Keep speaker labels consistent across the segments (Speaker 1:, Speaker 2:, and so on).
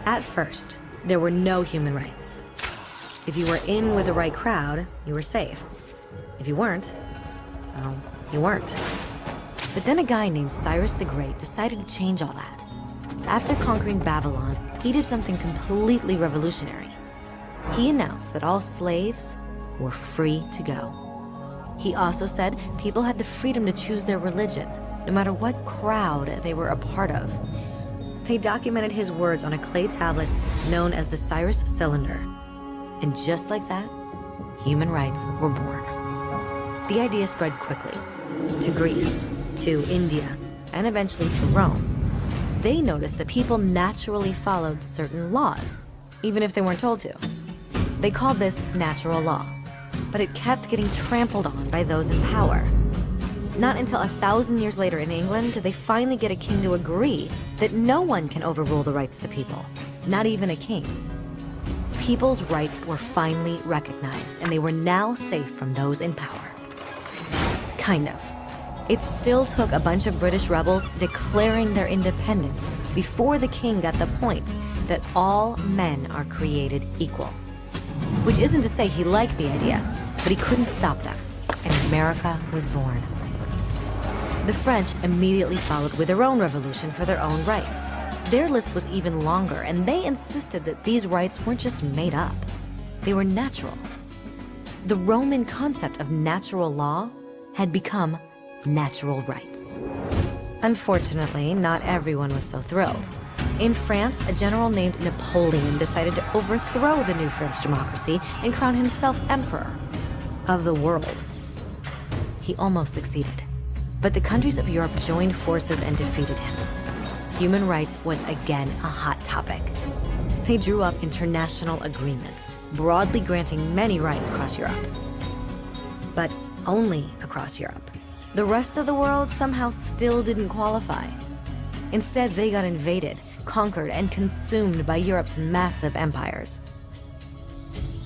Speaker 1: At first, there were no human rights. If you were in with the right crowd, you were safe. If you weren't, well, you weren't. But then a guy named Cyrus the Great decided to change all that. After conquering Babylon, he did something completely revolutionary. He announced that all slaves were free to go. He also said people had the freedom to choose their religion, no matter what crowd they were a part of. They documented his words on a clay tablet known as the Cyrus Cylinder. And just like that, human rights were born. The idea spread quickly to Greece, to India, and eventually to Rome. They noticed that people naturally followed certain laws, even if they weren't told to. They called this natural law, but it kept getting trampled on by those in power. Not until 1,000 years later in England did they finally get a king to agree that no one can overrule the rights of the people, not even a king. People's rights were finally recognized, and they were now safe from those in power. Kind of. It still took a bunch of British rebels declaring their independence before the king got the point that all men are created equal. Which isn't to say he liked the idea, but he couldn't stop them, and America was born. The French immediately followed with their own revolution for their own rights. Their list was even longer, and they insisted that these rights weren't just made up. They were natural. The Roman concept of natural law had become natural rights. Unfortunately, not everyone was so thrilled. In France, a general named Napoleon decided to overthrow the new French democracy and crown himself emperor of the world. He almost succeeded, but the countries of Europe joined forces and defeated him. Human rights was again a hot topic. They drew up international agreements, broadly granting many rights across Europe. But only across Europe. The rest of the world somehow still didn't qualify. Instead, they got invaded, conquered, and consumed by Europe's massive empires.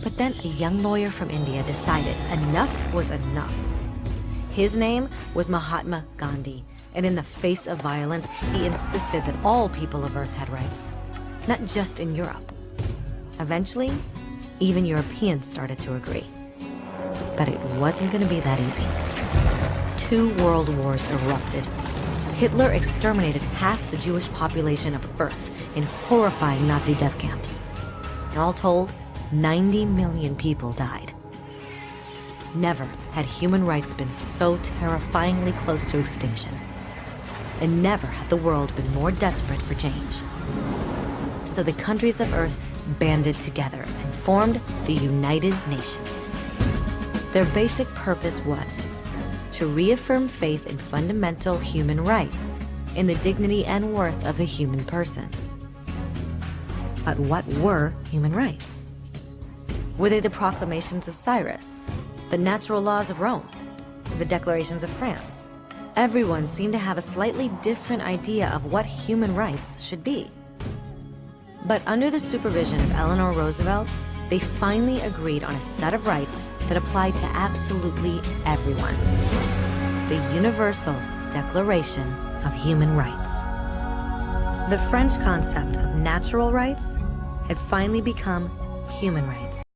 Speaker 1: But then a young lawyer from India decided enough was enough. His name was Mahatma Gandhi, and in the face of violence, he insisted that all people of Earth had rights, not just in Europe. Eventually, even Europeans started to agree. But it wasn't going to be that easy. 2 world wars erupted. Hitler exterminated half the Jewish population of Earth in horrifying Nazi death camps. And all told, 90 million people died. Never had human rights been so terrifyingly close to extinction. And never had the world been more desperate for change. So the countries of Earth banded together and formed the United Nations. Their basic purpose was to reaffirm faith in fundamental human rights, in the dignity and worth of the human person. But what were human rights? Were they the proclamations of Cyrus, the natural laws of Rome, the declarations of France? Everyone seemed to have a slightly different idea of what human rights should be. But under the supervision of Eleanor Roosevelt, they finally agreed on a set of rights that applied to absolutely everyone. The Universal Declaration of Human Rights. The French concept of natural rights had finally become human rights.